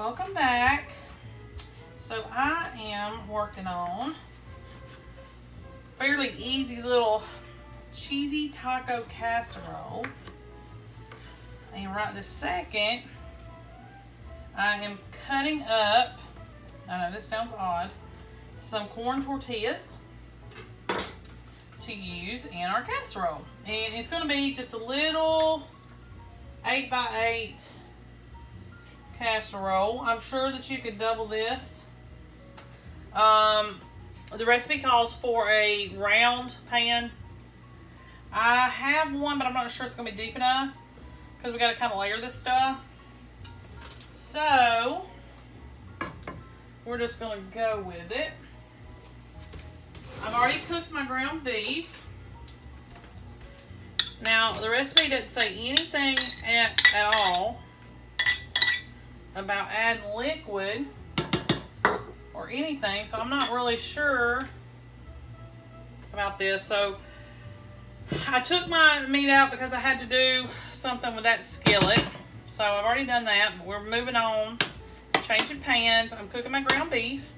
Welcome back. So I am working on fairly easy little cheesy taco casserole. And right this second, I am cutting up, I know this sounds odd, some corn tortillas to use in our casserole. And it's going to be just a little 8x8 casserole. I'm sure that you could double this. The recipe calls for a round pan. I have one, but I'm not sure it's going to be deep enough because we got to kind of layer this stuff. So we're just going to go with it. I've already cooked my ground beef. Now, the recipe doesn't say anything at all about adding liquid or anything, so I'm not really sure about this. So I took my meat out because I had to do something with that skillet. So I've already done that, but we're moving on, changing pans. I'm cooking my ground beef.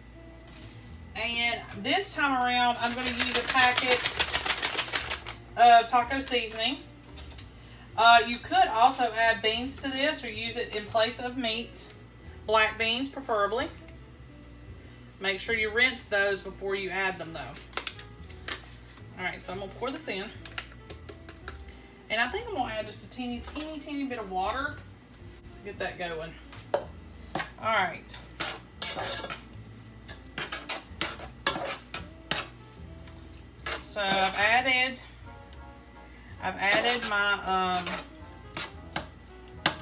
And this time around, I'm going to use a packet of taco seasoning. You could also add beans to this or use it in place of meat. Black beans, preferably. Make sure you rinse those before you add them, though. Alright, so I'm going to pour this in. And I think I'm going to add just a teeny bit of water to get that going. Alright. So I've added my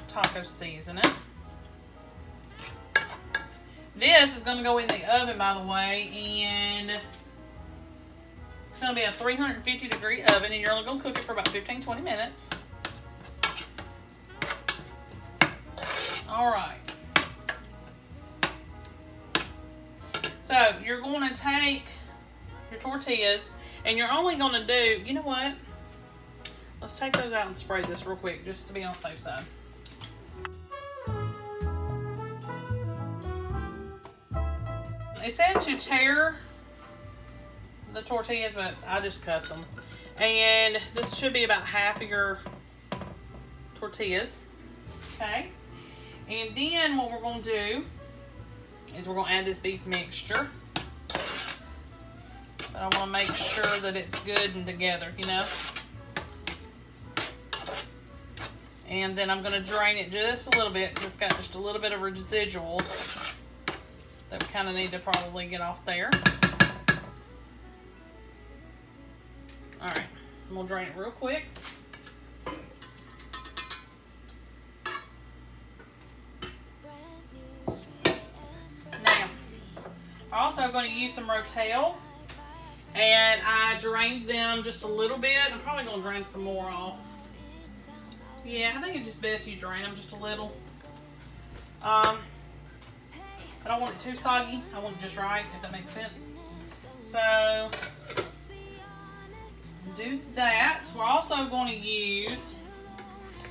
taco seasoning. This is going to go in the oven, by the way, and it's going to be a 350-degree oven, and you're only going to cook it for about 15-20 minutes. All right. So you're going to take your tortillas, and you're only going to do, you know what? Let's take those out and spray this real quick, just to be on the safe side. It said to tear the tortillas, but I just cut them. And this should be about half of your tortillas. Okay. And then what we're going to do is we're going to add this beef mixture. But I want to make sure that it's good and together, you know. And then I'm going to drain it just a little bit because it's got just a little bit of residual that we kind of need to probably get off there. Alright, I'm going to drain it real quick. Now, I'm also going to use some Rotel. And I drained them just a little bit. I'm probably going to drain some more off. Yeah, I think it's just best you drain them just a little. I don't want it too soggy. I want it just right, if that makes sense. So, do that. We're also going to use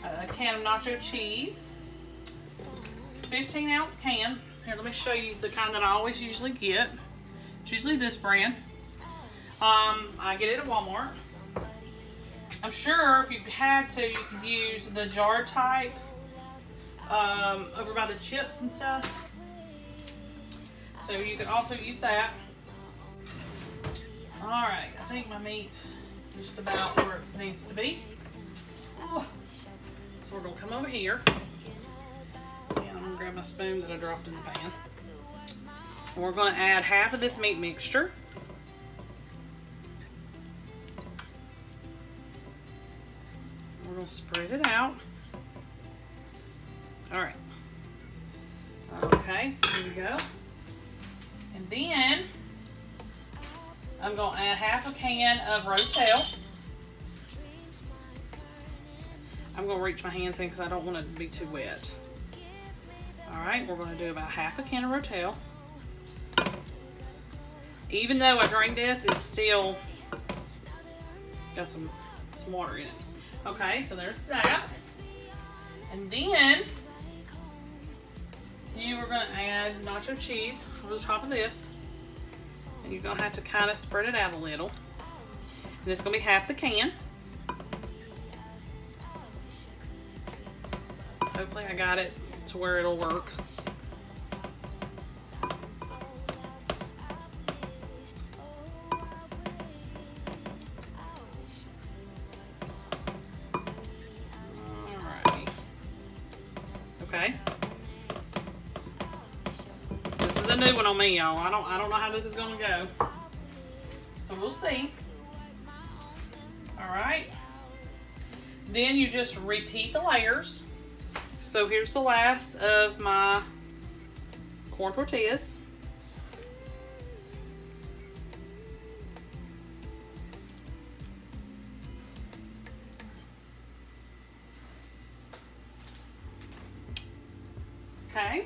a can of nacho cheese. 15-ounce can. Here, let me show you the kind that I always usually get. It's usually this brand. I get it at Walmart. I'm sure if you had to, you could use the jar type over by the chips and stuff. So you could also use that. Alright, I think my meat's just about where it needs to be. So we're going to come over here. And I'm going to grab my spoon that I dropped in the pan. And we're going to add half of this meat mixture. We're going to spread it out. Alright. Okay, here we go. And then I'm going to add half a can of Rotel. I'm going to reach my hands in because I don't want it to be too wet. Alright, we're going to do about half a can of Rotel. Even though I drained this, it's still got some water in it. Okay, so there's that. And then you are going to add nacho cheese over the top of this. And you're going to have to kind of spread it out a little. And it's going to be half the can. Hopefully I got it to where it'll work. Alrighty. Okay. This is a new one on me, y'all. I don't know how this is gonna go. So we'll see. Alright. Then you just repeat the layers. So here's the last of my corn tortillas. Okay.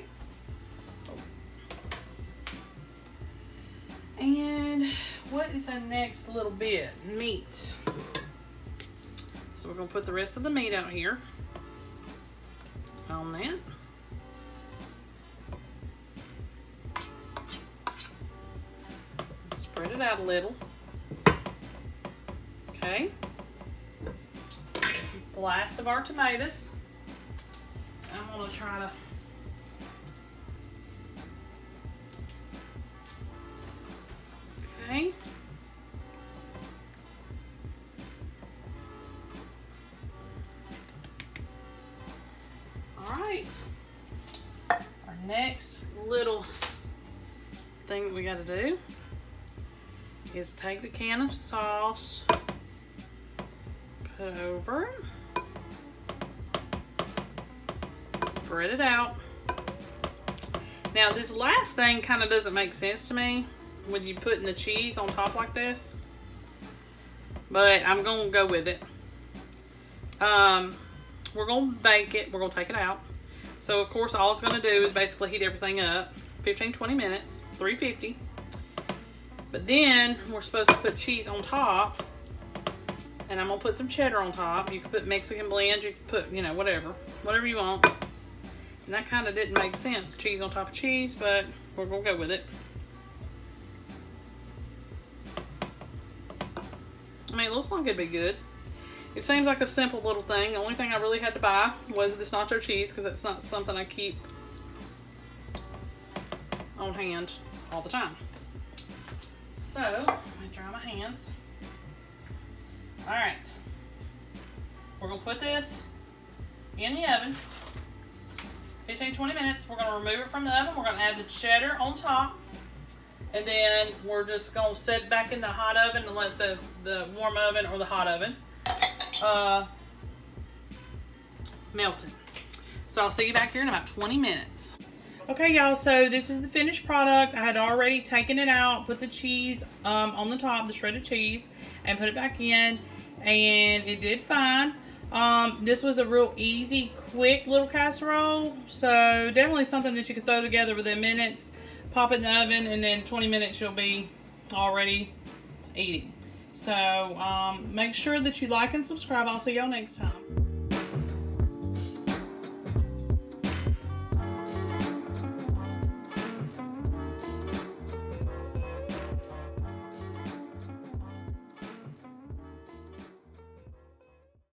And what is the next little bit? Meat. So we're going to put the rest of the meat out here on that. Spread it out a little. Okay. The last of our tomatoes. I'm going to try to okay. Alright. Our next little thing that we got to do is take the can of sauce, put it over, spread it out. Now this last thing kind of doesn't make sense to me with you putting the cheese on top like this, but I'm gonna go with it. We're gonna bake it, we're gonna take it out. So of course all it's gonna do is basically heat everything up 15-20 minutes, 350. But then we're supposed to put cheese on top, and I'm gonna put some cheddar on top. You can put Mexican blend, you can put, you know, whatever you want. And that kind of didn't make sense, cheese on top of cheese, but we're gonna go with it. I mean, it looks like it'd be good. It seems like a simple little thing. The only thing I really had to buy was this nacho cheese, because it's not something I keep on hand all the time. So, let me dry my hands. Alright. We're going to put this in the oven. 15-20 minutes. We're going to remove it from the oven. We're going to add the cheddar on top. And then we're just going to set it back in the hot oven and let the warm oven or the hot oven melt it. So I'll see you back here in about 20 minutes. Okay, y'all, so this is the finished product. I had already taken it out, put the cheese on the top, the shredded cheese, and put it back in, and it did fine. This was a real easy, quick little casserole, so definitely something that you could throw together within minutes. Pop it in the oven, and then 20 minutes you'll be already eating. So make sure that you like and subscribe. I'll see y'all next time.